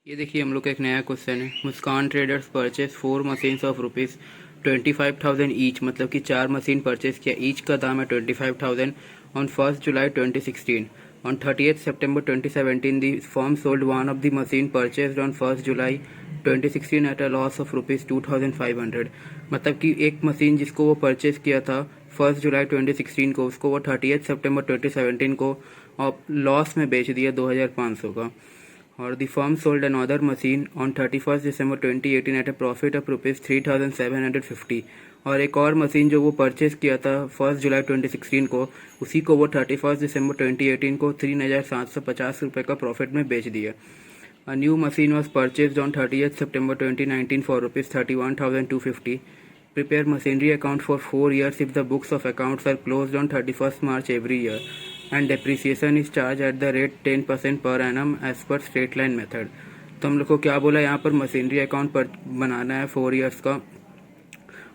ये देखिए हम लोग का एक नया क्वेश्चन है। Muskan traders purchase 4 machines of rupees 25,000 each, मतलब कि 4 मशीन परचेज किया। ईच का दाम है 25,000 on 1 July 2016। On 30 September 2017 the firm sold one of the machine purchase on 1 July 2016 at a loss of rupees 2,500। मतलब कि एक मशीन जिसको वो परचेज किया था 1 जुलाई 2016 को, उसको वो 30 सितंबर 2017 को लॉस में बेच दिया 2,500 का। और the firm sold another machine on 31 December 2018 at a profit of rupees 3,750। और एक और मशीन जो वो परचेज किया था 1 जुलाई 2016 को, उसी को वो 31 दिसंबर 2018 को 3,750 रुपये का प्रॉफिट में बेच दिया। A new machine was purchased on 30th September 2019 for rupees 31,250. Prepare machinery account for 4 years if the books of accounts are closed on 31st March every year, and depreciation is charged at the rate 10% per annum as per straight line method. तो हम लोग को क्या बोला यहाँ पर, machinery account पर बनाना है 4 ईयर्स का।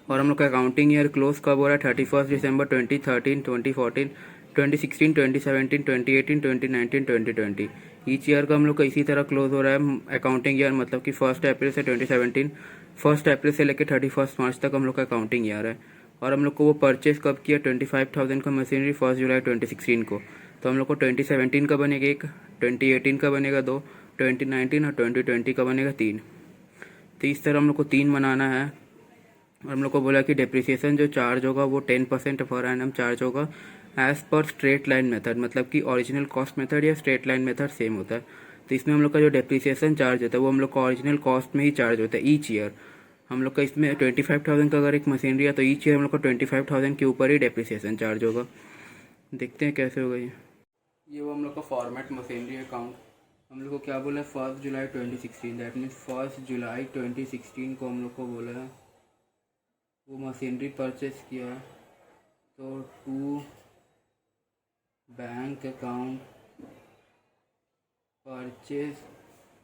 और हम लोग का अकाउंटिंग ईयर क्लोज कब हो रहा है? 31 दिसंबर 2013, 2014, 2016, 2017, 2018, 2019, 2020। ईच ईयर का हम लोग का इसी तरह क्लोज हो रहा है अकाउंटिंग ईयर, मतलब कि 1 अप्रैल से 2017, 1 अप्रैल से लेकर 31 मार्च तक हम लोग का अकाउंटिंग ईयर है। और हम लोग को वो परचेज कब किया? 25,000 का मशीनरी 1 जुलाई 2016 को। तो हम लोग को 2017 का बनेगा एक, 2018 का बनेगा दो, 2019 और 2020 का बनेगा तीन। तो इस तरह हम लोग को तीन बनाना है। और हम लोग को बोला कि डेप्रिसिएशन जो चार्ज होगा वो 10% पर एनम चार्ज होगा as per straight line method, मतलब कि ओरिजिनल कॉस्ट मेथड या स्ट्रेट लाइन मेथड सेम होता है। तो इसमें हम लोग का जो डेप्रिसिएशन चार्ज होता है वो हम लोग का ओरिजिनल कॉस्ट में ही चार्ज होता है ईच ईयर। हम लोग का इसमें 25,000 का अगर एक मशीनरी है तो ईच ईयर हम लोग का 25,000 के ऊपर ही डेप्रिसिएशन चार्ज होगा। देखते हैं कैसे होगा ये वो हम लोग का फॉर्मेट मशीनरी अकाउंट। हम लोग को क्या बोला है? 1 जुलाई 2016, दैट मीन्स 1 जुलाई 2016 को हम लोग को बोला है वो मशीनरी परचेज किया। तो two bank account purchase,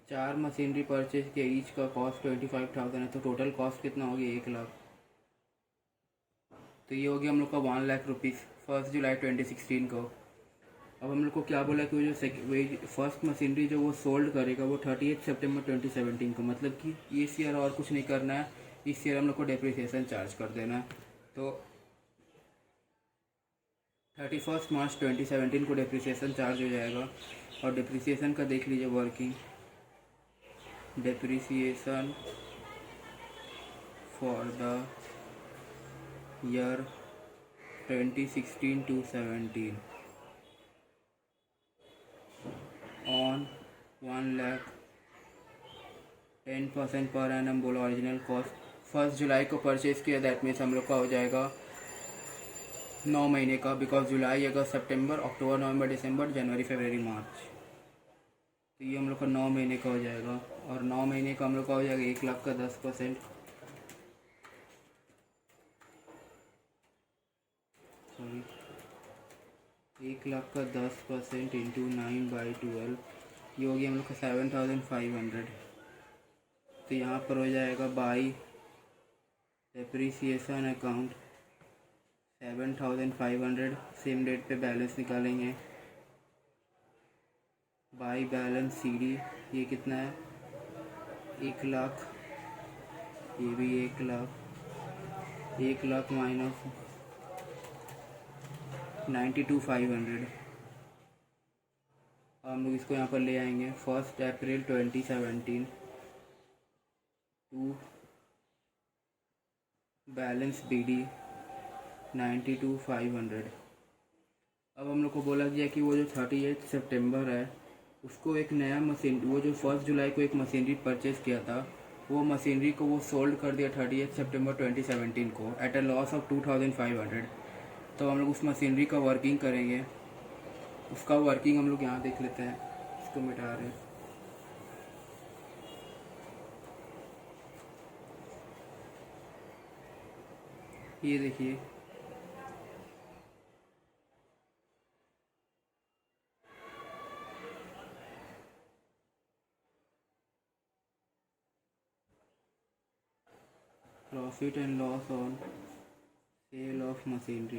4 machinery purchase किया, ईच का कॉस्ट 25,000 है। तो टोटल कॉस्ट कितना हो गया? 1 लाख। तो ये हो गया हम लोग का 1 लाख रुपीज़ 1 जुलाई 2016 को। अब हम लोग को क्या बोला कि वो जो वही फर्स्ट मशीनरी जो वो सोल्ड करेगा वो 30 सितंबर 2017 को, मतलब कि इस ईयर और कुछ नहीं करना है, इस ईयर हम लोग को डेप्रिसिएशन चार्ज कर देना है। तो 31 मार्च 2017 को डेप्रिसिएशन चार्ज हो जाएगा। और डेप्रिसिएशन का देख लीजिए working. Depreciation for the year 2016 to 17 on 1 lakh 10% per annum बोला ओरिजिनल कॉस्ट। 1 जुलाई को परचेज किया, दैट मीन्स हम लोग का हो जाएगा 9 महीने का, because July, August, September, October, November, दिसंबर, जनवरी, फरवरी, मार्च। तो ये हम लोग का 9 महीने का हो जाएगा। और 9 महीने का हम लोग का हो जाएगा 1 लाख का 10%, सॉरी 1 लाख का 10% इंटू 9/12, ये हो गया हम लोग का 7,500। तो यहाँ पर हो जाएगा by depreciation account 7,500, same date पे बैलेंस निकालेंगे। बाई बैलेंस CD, ये कितना है? 1 लाख, ये भी 1 लाख, 1 लाख माइनस 92,500। हम लोग इसको यहाँ पर ले आएंगे 1 अप्रैल 2017 टू बैलेंस BD 92,500। अब हम लोग को बोला गया कि वो जो 30 सितंबर है उसको एक नया मशीन, वो जो 1 जुलाई को एक मशीनरी परचेज किया था वो मशीनरी को वो सोल्ड कर दिया 30 सितंबर 2017 को एट अ लॉस ऑफ 2,500। तो हम लोग उस मशीनरी का वर्किंग करेंगे। उसका वर्किंग हम लोग यहाँ देख लेते हैं, इसको मिटा रहे हैं। ये देखिए profit and loss on sale of machinery,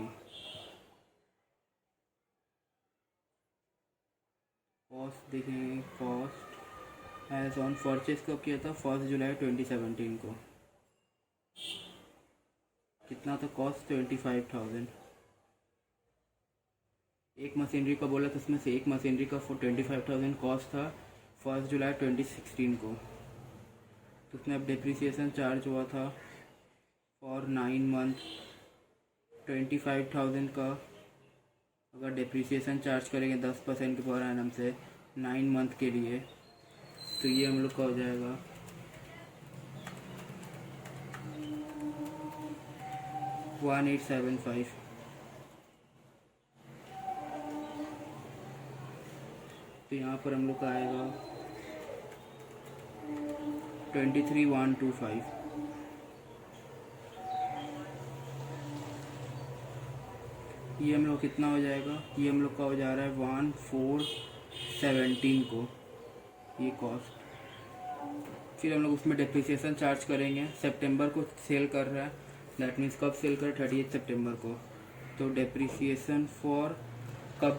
cost देखेंगे, कॉस्ट एज ऑन परचेज कब किया था? 1 जुलाई 2017 को। कितना था कॉस्ट? 25,000। एक मशीनरी का बोला था, उसमें से एक मशीनरी का 25,000 कॉस्ट था 1 जुलाई 2016 को। तो उसमें अब डिप्रिसिएशन चार्ज हुआ था फॉर 9 मंथ 25,000 का। अगर डिप्रिसिएशन चार्ज करेंगे 10% के पर एनम से 9 मंथ के लिए, तो ये हम लोग का हो जाएगा 1875। तो यहाँ पर हम लोग का आएगा 23,125। ये हम लोग कितना हो जाएगा? ये हम लोग का हो जा रहा है 1417 को ये कॉस्ट। फिर हम लोग उसमें डिप्रिसिएशन चार्ज करेंगे। सितंबर को सेल कर रहा है, दैट मीन्स कब सेल कर? 30 सितंबर को। तो डिप्रिसिएशन फॉर कब?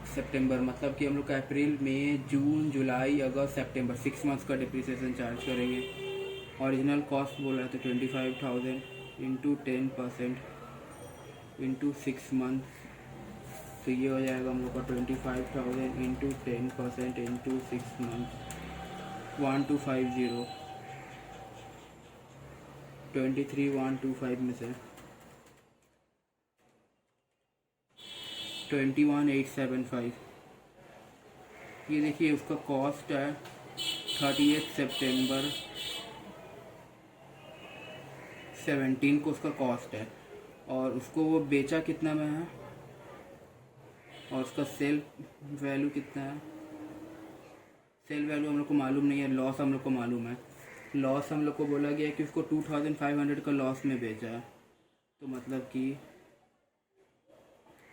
सितंबर, मतलब कि हम लोग का अप्रैल मई जून जुलाई अगस्त सितंबर 6 मंथ्स का डिप्रिसिएशन चार्ज करेंगे। ओरिजिनल कॉस्ट बोला है तो 25,000 इंटू 10% इंटू 6 मंथ, तो ये हो जाएगा हम लोग का 25,000 इंटू 10% इंटू 6 मंथ 1250। 23,125 में से 21,875। ये देखिए उसका कॉस्ट है 30 सितंबर 17 को उसका कॉस्ट है, और उसको वो बेचा कितना में है, और उसका सेल वैल्यू कितना है? सेल वैल्यू हम लोग को मालूम नहीं है, लॉस हम लोग को मालूम है। लॉस हम लोग को बोला गया है कि उसको 2,500 का लॉस में बेचा है, तो मतलब कि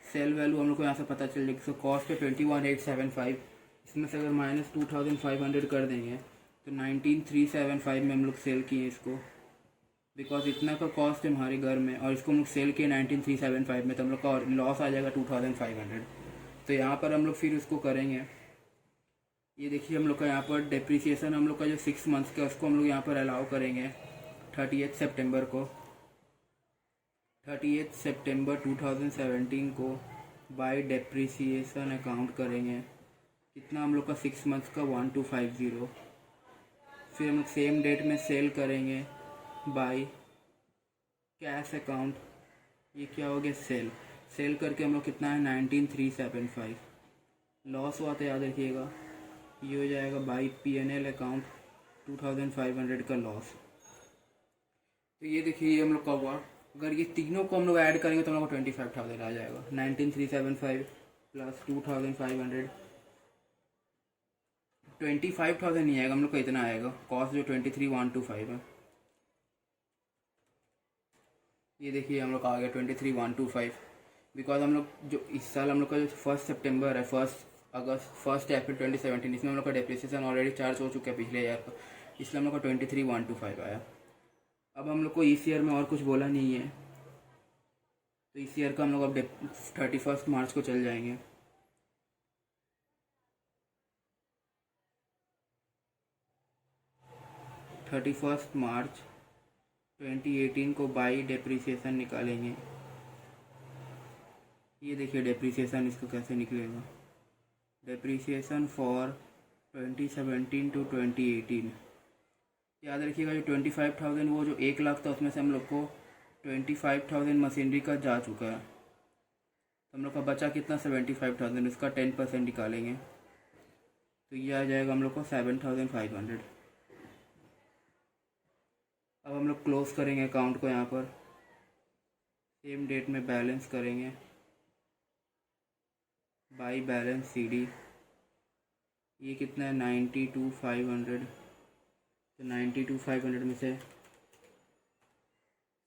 सेल वैल्यू हम लोग को यहाँ से पता चल जाएगी। सो कॉस्ट है 21,875। इसमें से अगर माइनस 2,500 कर देंगे तो 19,375 में हम लोग सेल किए इसको, बिकॉज इतना का कॉस्ट है हमारे घर में, और इसको हम लोग सेल किए 19,375 में, तो हम लोग का लॉस आ जाएगा 2,500। तो यहाँ पर हम लोग फिर उसको करेंगे। ये देखिए हम लोग का यहाँ पर डिप्रिसिएशन हम लोग का जो 6 मंथ्स का उसको हम लोग यहाँ पर अलाउ करेंगे 30 सितंबर को। 30 सितंबर 2017 को बाय डिप्रिसिएशन अकाउंट करेंगे। कितना हम लोग का 6 मंथ्स का 1250। फिर हम लोग सेम डेट में सेल करेंगे बाय कैश अकाउंट। ये क्या हो गया? सेल करके हम लोग कितना है 19,375। लॉस हुआ तो याद रखिएगा, ये हो जाएगा बाई P&L अकाउंट 2,500 का लॉस। तो ये देखिए ये हम लोग का हुआ। अगर ये तीनों को हम लोग ऐड करेंगे तो हम लोग को 25,000 आ जाएगा। 19,375 प्लस 2,500, 25,000 नहीं आएगा हम लोग को, इतना आएगा कॉस्ट जो 23,125 है। ये देखिए हम लोग का आ गया 23,125, बिकॉज हम लोग जो इस साल हम लोग का जो 1 सितंबर है, 1 अप्रैल 2017, इसमें हम लोग का डिप्रिसिएशन ऑलरेडी चार्ज हो चुका है पिछले ईयर का, इसलिए हम लोग का 23,125 आया। अब हम लोग को इस ईयर में और कुछ बोला नहीं है, तो इस ईयर का हम लोग अब 31 मार्च को चल जाएंगे। मार्च 2018 को बाई डिप्रिसिएशन निकालेंगे। ये देखिए डिप्रिसिएशन इसको कैसे निकलेगा। डिप्रिसिएशन फॉर 2017 टू 2018, याद रखिएगा जो 25,000 वो जो 1 लाख था उसमें से हम लोग को 25,000 मशीनरी का जा चुका है, तो हम लोग का बचा कितना? 75,000। उसका 10% निकालेंगे तो ये आ जाएगा हम लोग को 7,500। अब हम लोग क्लोज करेंगे अकाउंट को। यहाँ पर सेम डेट में बैलेंस करेंगे बाई बैलेंस CD। ये कितना है? 92,500। तो 92,500 में से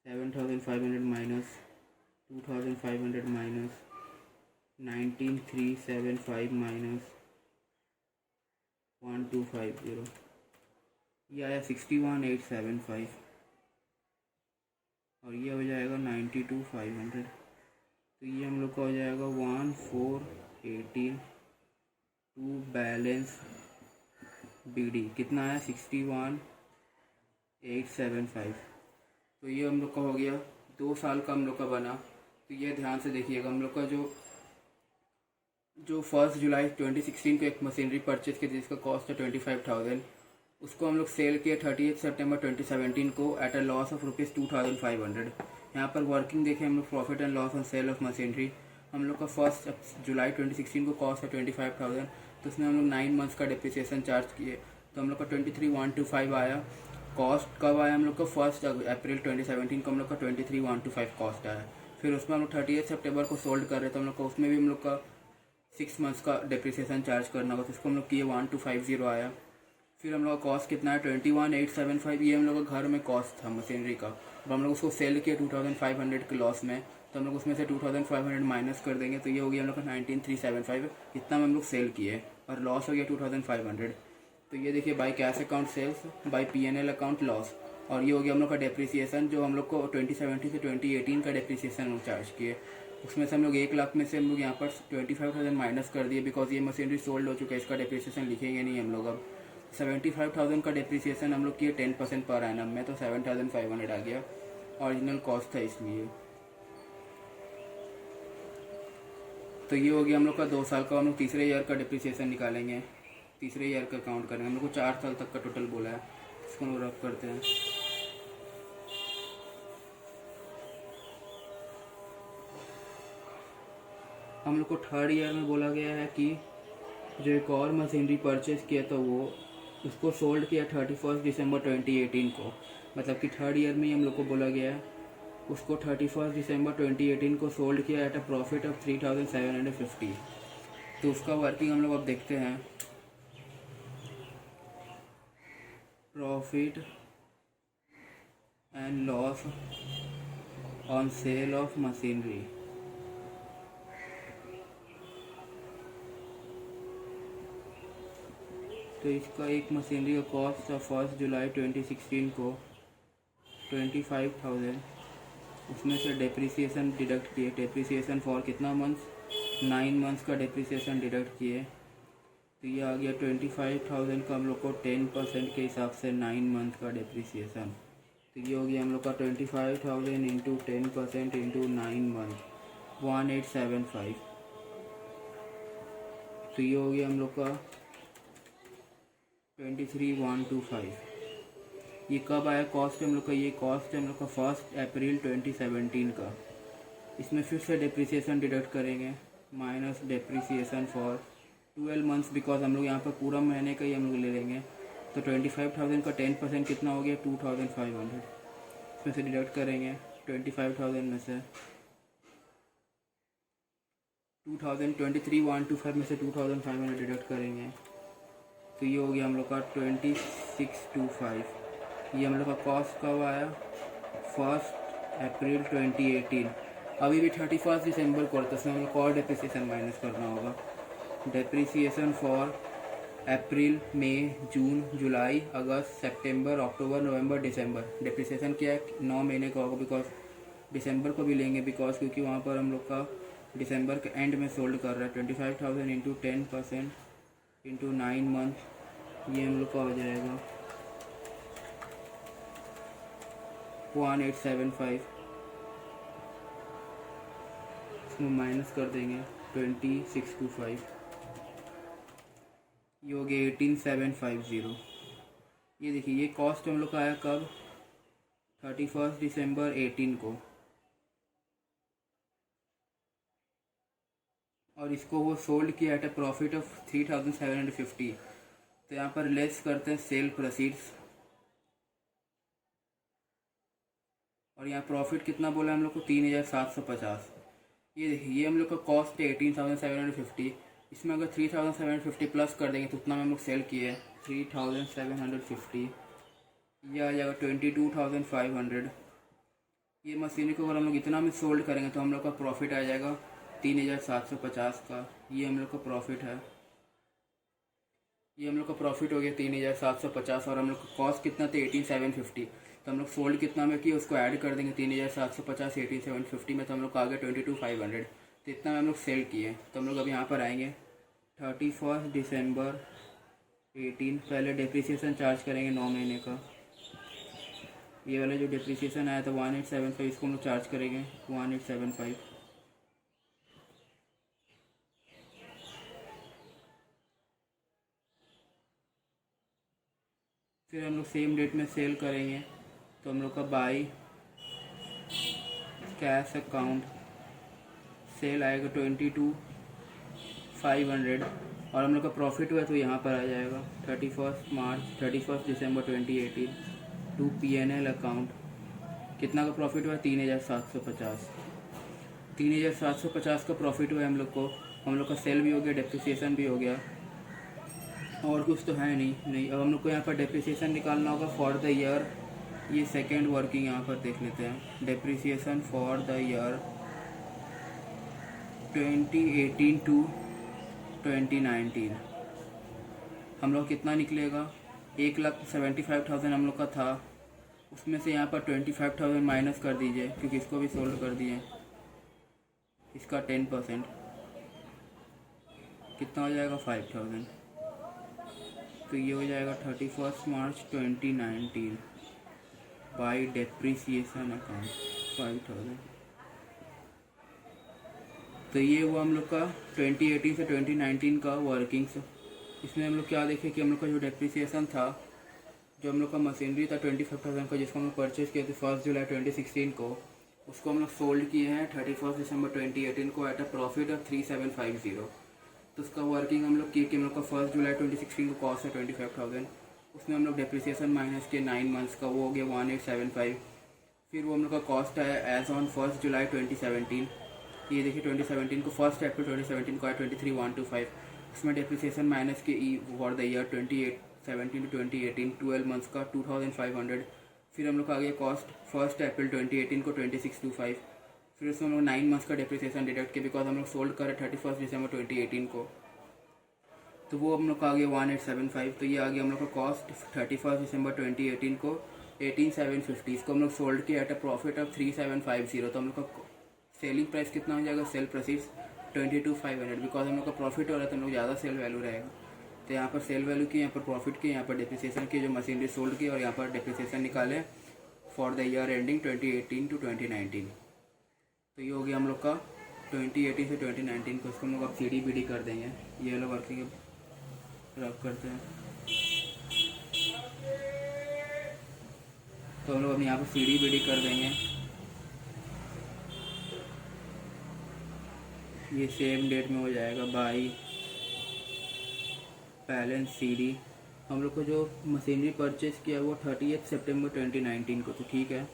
7,500 माइनस 2,500 माइनस 19,375 माइनस 1250, ये आया 61,875, और ये हो जाएगा 92,500। तो ये हम लोग का हो जाएगा 1418 टू बैलेंस BD कितना है 61,875। तो ये हम लोग का हो गया 2 साल का हम लोग का बना। तो ये ध्यान से देखिएगा, हम लोग का जो जो 1 जुलाई 2016 को एक मशीनरी परचेज की जिसका कॉस्ट है 25,000, उसको हम लोग सेल किए 30 सितंबर 2017 को एट अ लॉस ऑफ ₹2,500। यहाँ पर वर्किंग देखें हम लोग, profit and loss on sale of machinery. हम लोग का 1 जुलाई 2016 को कॉस्ट है 25,000, तो उसमें हम लोग 9 मंथ्स का डिप्रिसिएशन चार्ज किए, तो हम लोग का 23,125 आया। कॉस्ट कब आया हम लोग का 1 अप्रैल 2017 को हम लोग का 23,125 कॉस्ट आया। फिर उसमें हम लोग 30 सितंबर को सोल्ड कर रहे थे, हम लोग का उसमें भी हम लोग का 6 मंथ्स का डिप्रिसिएशन चार्ज करना होगा, तो इसको हम लोग किए 1250 आया। फिर हम लोग का कॉस्ट कितना है 21,875, ये हम लोग का घर में कॉस्ट था मशीनरी का। अब हम लोग उसको सेल किए 2,500 के लॉस में, तो हम लोग उसमें से 2,500 माइनस कर देंगे, तो ये हो गया हम लोग का 19,375। इतना में हम लोग सेल किए और लॉस हो गया 2,500। तो ये देखिए by cash account sales, by P&L account loss, और ये हो गया हम लोग का डेप्रिसिएशन जो हम लोग को 2017 से 2018 का डेप्रिसिएशन हम चार्ज किए। उसमें से हम लोग 1 लाख में से हम लोग यहाँ पर 25,000 माइनस कर दिए, बिकॉज ये मशीनरी सोल्ड हो चुका है, इसका डेप्रिसिएशन लिखेंगे नहीं हम लोग। अब 75,000 का डेप्रिसिएशन हम लोग किए 10% पर एनम में, तो 7,500 आ गया, ओरिजिनल कॉस्ट था इसलिए। तो ये हो गया हम लोग का 2 साल का। हम लोग तीसरे ईयर का डिप्रिसिएशन निकालेंगे, तीसरे ईयर का काउंट करेंगे। हम लोग को 4 साल तक का टोटल बोला है, इसको हम लोग रफ करते हैं। हम लोग को 3rd ईयर में बोला गया है कि जो एक और मशीनरी परचेज किया था वो उसको सोल्ड किया 31 दिसंबर 2018 को, मतलब कि 3rd ईयर में ही हम लोग को बोला गया है उसको 31 दिसंबर 2018 को सोल्ड किया एट अ प्रॉफिट ऑफ 3,750। तो उसका वर्किंग हम लोग अब देखते हैं। Profit and loss on sale of machinery. तो इसका एक मशीनरी का कॉस्ट था 1 जुलाई 2016 को 25,000, उसमें से डेप्रिसिएशन डिडक्ट किए। डेप्रिसिएशन फॉर कितना मंथ्स, 9 मंथ्स का डेप्रिसिएशन डिडक्ट किए, तो ये आ गया 25,000 का हम लोग को 10% के हिसाब से 9 मंथ का डेप्रिसिएशन। तो ये हो गया हम लोग का 25,000 इंटू 10% इंटू 9 मंथ 1875। तो ये हो गया हम लोग का 23,125। ये कब आया कॉस्ट हम लोग का, ये कॉस्ट है हम लोग का 1 अप्रैल 2017 का। इसमें फिर से डिप्रिसिएशन डिडक्ट करेंगे, minus depreciation for 12 months, because हम लोग यहाँ पर पूरा महीने का ही हम लोग ले लेंगे। तो 25,000 का 10% कितना हो गया 2,500। इसमें से डिडक्ट करेंगे 25,000 में से 23,125 में से 2,500 डिडक्ट करेंगे, तो ये हो गया हम लोग का 2625। ये हम लोग का कॉस्ट कब आया 1 अप्रैल 2018। अभी भी 31 दिसंबर को, तो उसमें हम लोग को और डेप्रिसिएशन माइनस करना होगा। Depreciation for April, May, June, July, August, September, October, November, December. Depreciation क्या है 9 महीने का होगा, बिकॉज दिसंबर को भी लेंगे, बिकॉज क्योंकि वहाँ पर हम लोग का दिसंबर के एंड में सोल्ड कर रहा है। 25,000 इंटू 10% इंटू 9 मंथ, ये हम लोग का हो जाएगा 1875। इसमें माइनस कर देंगे 2625, ये हो गया 18,750। ये देखिए ये कॉस्ट हम लोग का आया कब 31 दिसंबर 18 को, और इसको वो सोल्ड किया एट अ प्रॉफिट ऑफ 3,750। तो यहाँ पर लेस करते हैं सेल प्रोसीड्स, और यहाँ प्रॉफिट कितना बोला हम लोग को 3,750। ये देखिए ये हम लोग का कॉस्ट है 18,750। इसमें अगर 3,750 प्लस कर देंगे तो उतना में हम लोग सेल किए 3,750, ये आ जाएगा 22,500। ये मशीनरी को अगर हम लोग इतना में सोल्ड करेंगे तो हम लोग का प्रॉफिट आ जाएगा 3,750 का। ये हम लोग का प्रॉफिट है, ये हम लोग का प्रॉफिट हो गया 3,750, और हम लोग का कॉस्ट कितना था 18,750। तो हम लोग सोल्ड कितना में किए उसको ऐड कर देंगे 3,750 18,750 में, तो हम लोग का आ गया 22,500। तो इतना में हम लोग सेल किए। तो हम लोग अब यहाँ पर आएंगे 31 दिसंबर 18 पहले डिप्रिसिएशन चार्ज करेंगे 9 महीने का। ये वाला जो डिप्रिसिएशन आया था 1875, इसको हम लोग चार्ज करेंगे 1875। फिर हम लोग सेम डेट में सेल करेंगे, तो हम लोग का बाई कैश अकाउंट सेल आएगा 22,500, और हम लोग का प्रॉफिट हुआ तो यहाँ पर आ जाएगा 31 दिसंबर 2018 टू P&L अकाउंट। कितना का प्रॉफिट हुआ? 3,750। 3,750 का प्रॉफिट हुआ हम लोग का सेल भी हो गया, डेप्रिसिएशन भी हो गया, और कुछ तो है नहीं। अब हम लोग को यहाँ पर डेप्रिसिएशन निकालना होगा फॉर द ईयर। ये सेकेंड वर्किंग यहाँ पर देख लेते हैं, depreciation for the year 2018 to 2019 हम लोग कितना निकलेगा? 1,75,000 हम लोग का था, उसमें से यहाँ पर 25,000 माइनस कर दीजिए, क्योंकि इसको भी सोल्ड कर दिए। इसका 10% कितना हो जाएगा? 5,000। तो ये हो जाएगा 31 मार्च 2019 बाई डेप्रिसिएशन अकाउंट 5,000। तो ये हुआ हम लोग का 2018 से 2019 का वर्किंग्स। इसमें हम लोग क्या देखें कि हम लोग का जो डेप्रिसिएशन था, जो हम लोग का मशीनरी था 25,000 का, जिसको हम लोग परचेज़ किए थे 1 जुलाई 2016 को, उसको हम लोग सोल्ड किए हैं 31 दिसंबर 2018 को एट अ प्रॉफिट ऑफ 3,750। तो उसका वर्किंग हम लोग किए कि हम लोग का 1 जुलाई 2016 को कॉस्ट है 25,000, उसमें हम लोग डेप्रिसिएशन माइनस के 9 मंथ्स का, वो हो गया 1,875। फिर वो हम लोग का कॉस्ट आया एज ऑन 1 जुलाई 2017। ये देखिए 2017 को 1 अप्रैल 2017 को आया 23,125। उसमें डेप्रिसिएशन माइनस के ई for the year 2017 to 2018 12 months का 2,500। फिर हम लोग का आ गया कॉस्ट 1 अप्रैल 2018 को 2625। फिर उसमें हम लोग 9 मंथ्स का डेप्रिसिएशन डिडक्ट किया, बिकॉज हम लोग सोल्ड करें 31 दिसंबर 2018 को, तो वो हम लोग का आ गया 1,875। तो ये आ गया हम लोग का कॉस्ट 31 दिसंबर 2018 को 18,750। इसको हम लोग सोल्ड किया एट अ प्रॉफिट ऑफ 3,750। तो हम लोग का सेलिंग प्राइस कितना हो जाएगा? सेल प्रोसीड्स 22,500, बिकॉज हम लोग का प्रॉफिट हो रहा है तो हम लोग ज़्यादा सेल वैल्यू रहेगा। तो यहाँ पर सेल वैल्यू की, यहाँ पर प्रॉफिट की, यहाँ पर डेप्रिसिएशन की, जो मशीनरी सोल्ड की, और यहाँ पर डेप्रिसिएशन निकाले for the year ending 2018 to 2019। तो ये हो गया हम लोग का 2018 से 2019 को। इसको हम लोग अब CD/BD कर देंगे। ये वाला वर्किंग रब करते हैं, तो हम लोग अब यहाँ पर CD/BD कर देंगे। ये सेम डेट में हो जाएगा बाई बैलेंस CD। हम लोग को जो मशीनरी परचेज किया वो 30 सितंबर 2019 को, तो ठीक है।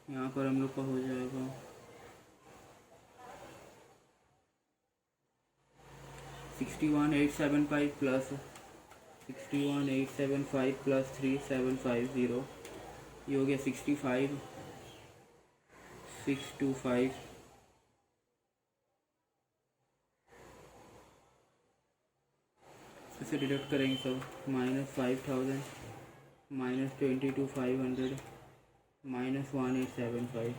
यहाँ पर हम लोग का हो जाएगा 61,875 प्लस 61,875 प्लस 3,750, ये हो गया 65,625। इसे डिडक्ट करेंगे सब, -5,000 -22,500 -1,875।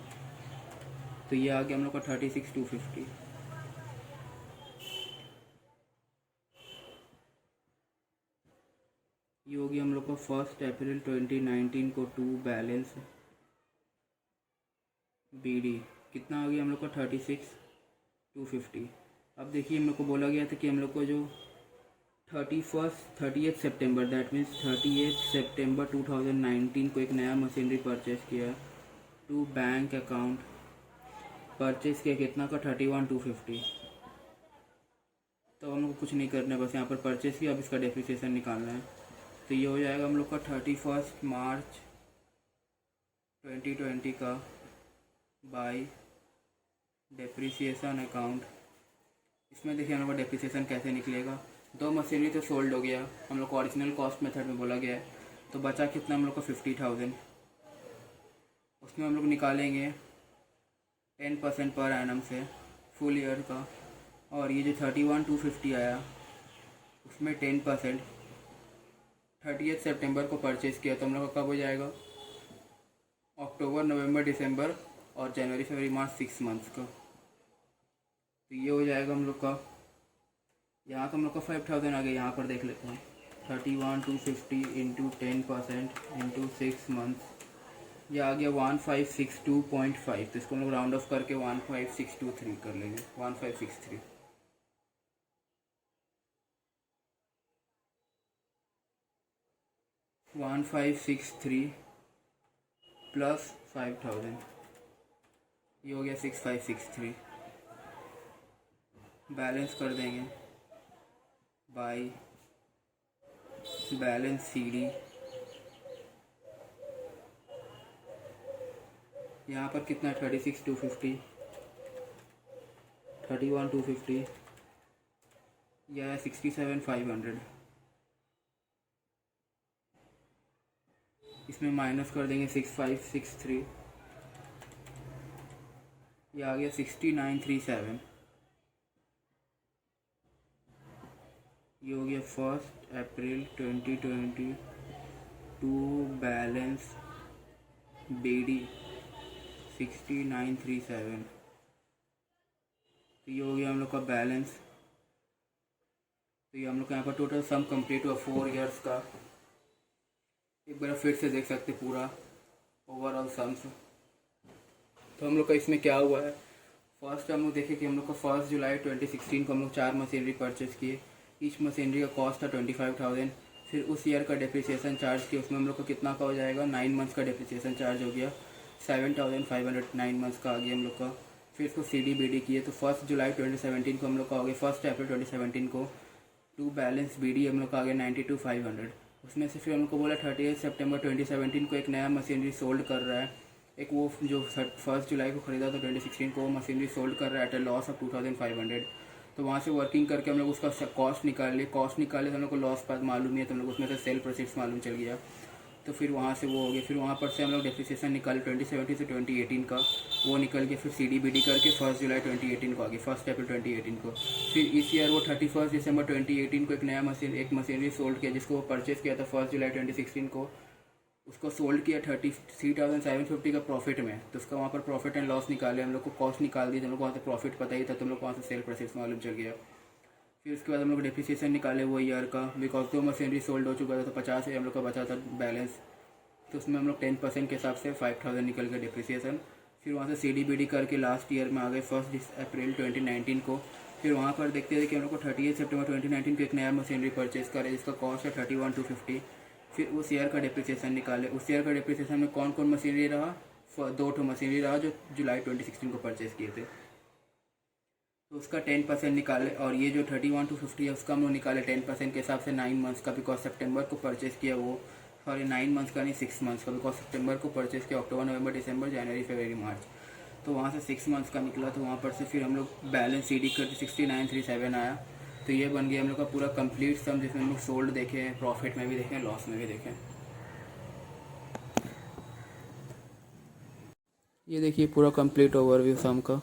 तो ये आ गया हम लोग का 36,250। ये हो गया हम लोग का 1 अप्रैल 2019 को टू बैलेंस BD। कितना आ गया हम लोग का 36,250। अब देखिए हम लोग को बोला गया था कि हम लोग को जो 30 सितंबर, दैट मीन्स 30 सितंबर 2019 को एक नया मशीनरी परचेज किया टू बैंक अकाउंट। परचेज किया कितना का? 31,250। तो हम लोग को कुछ नहीं करना है, बस यहाँ पर परचेज किया, अब इसका डेप्रिसिएशन निकालना है। तो ये हो जाएगा हम लोग का 31 मार्च 2020 का बाई डेप्रिसिएशन अकाउंट। इसमें देखिए हम लोग का डेप्रिसिएशन कैसे निकलेगा। दो मशीनरी तो सोल्ड हो गया, हम लोग को ओरिजिनल कॉस्ट मेथड में बोला गया है, तो बचा कितना हम लोग का 50,000। उसमें हम लोग निकालेंगे 10% पर एनम से फुल ईयर का, और ये जो 31,250 आया उसमें 10%। 30 सितंबर को परचेज़ किया, तो हम लोग का कब हो जाएगा? अक्टूबर, नवंबर, दिसंबर और जनवरी फरवरी मार्च 6 मंथ्स का। तो ये हो जाएगा हम लोग का, यहाँ तो हम लोग का 5000 आ गया। यहाँ पर देख लेते हैं 31,250 इंटू 10% इंटू 6 मंथ्स, ये आ गया 1562.5। तो इसको हम लोग राउंड ऑफ करके 15623 कर लेंगे, 1563। One five six three plus 5000, ये हो गया 6563। बैलेंस कर देंगे बाई बैलेंस CD। यहाँ पर कितना 36,250, 31,250, यह है 67,500। इसमें माइनस कर देंगे 6563, ये आ गया 6937। ये हो गया 1 अप्रैल 2022 बैलेंस BD 6937। तो ये हो गया हम लोग का बैलेंस। तो ये हम लोग का यहाँ पर टोटल सम कंप्लीट हुआ 4 इयर्स का। एक बार फिर से देख सकते पूरा ओवरऑल सम्स। तो हम लोग का इसमें क्या हुआ है, फर्स्ट हम लोग देखें कि हम लोग का 1 जुलाई 2016 को हम लोग 4 मशीनरी परचेज़ किए। ईच मशीनरी का कॉस्ट था 25,000। फिर उस ईयर का डेप्रिसिएशन चार्ज किया, उसमें हम लोग का कितना का हो जाएगा, 9 मंथ्स का डेप्रिसिएशन चार्ज हो गया 7,500, 9 मंथ्स का आ गया हम लोग का। फिर इसको CD/BD किए, तो 1 जुलाई 2017 को हम लोग का हो गया, 1 अप्रैल 2017 को 2 बैलेंस BD हम लोग का आ गया 92,500। उसमें से फिर हम लोग को बोला 30 सितंबर 2017 को एक नया मशीनरी सोल्ड कर रहा है। एक वो जो 1 जुलाई को ख़रीदा था 2016 को, वो मशीनरी सोल्ड कर रहा है एट अ लॉस ऑफ 2,500। तो वहाँ से वर्किंग करके हम लोग उसका कॉस्ट निकाले तो हम लोग को लॉस पास मालूम नहीं है, तो हम लोग उसमें से सेल प्रोसीड्स मालूम चल गया। तो फिर वहाँ से वो हो गया। फिर वहाँ पर से हम लोग डेप्रिसिएशन निकाले 2017 से 2018 का, वो निकल के फिर CD/BD करके 1 जुलाई 2018 को आ गया, 1 अप्रैल 2018 को। फिर इस ईयर वो 31 दिसंबर 2018 को एक मशीनरी सोल्ड किया, जिसको वो परचेज़ किया था 1 जुलाई 2016 को। उसको सोल्ड किया 33,750 का प्रॉफिट में। तो उसका वहाँ पर प्रॉफिट एंड लॉस निकाले, हम लोग को कॉस्ट निकाल दी, हम लोग को वहाँ से प्रॉफिट पता ही था, तो हम लोग को वहाँ से सेल प्रोसेस मालूम चल गया। फिर उसके बाद हम लोग डेप्रिसिएशन निकाले वो ईयर का, बिकॉज 2 मशीनरी सोल्ड हो चुका था, तो 50 हम लोग का बचा था बैलेंस। तो उसमें हम लोग 10% के हिसाब से 5,000 निकल गया डेप्रिसिएशन। फिर वहाँ से CD/BD करके लास्ट ईयर में आ गए 1 अप्रैल 2019 को। फिर वहाँ पर देखते थे कि हम लोग को 30 सितंबर 2019 को एक नया मशीनरी परचेज़ करे, जिसका कॉस्ट है 31,250। फिर उस ईयर का डेप्रिसिएशन निकाले। उस ईयर का डेप्रिसिएशन में कौन कौन मशीनरी रहा, 2 मशीनरी रहा जो जुलाई 2016 को परचेज़ किए थे, तो उसका 10% निकाले। और ये जो 31,250 है उसका हम लोग निकाले 10% के हिसाब से 9 मंथ्स का, बिकॉज सितंबर को परचेज़ किया वो, सॉरी 9 मंथ्स का नहीं 6 मंथ्स का, बिकॉज सितंबर को परचेज़ किया, अक्टूबर नवंबर दिसंबर जनवरी फरवरी मार्च, तो वहाँ से 6 मंथ्स का निकला। तो वहाँ पर से फिर हम लोग बैलेंस CD करके 6937 आया। तो ये बन गया हम लोग का पूरा कंप्लीट सम, जिसमें हम लोग सोल्ड देखें, प्रॉफिट में भी देखें, लॉस में भी देखें। ये देखिए पूरा कंप्लीट ओवरव्यू सम का।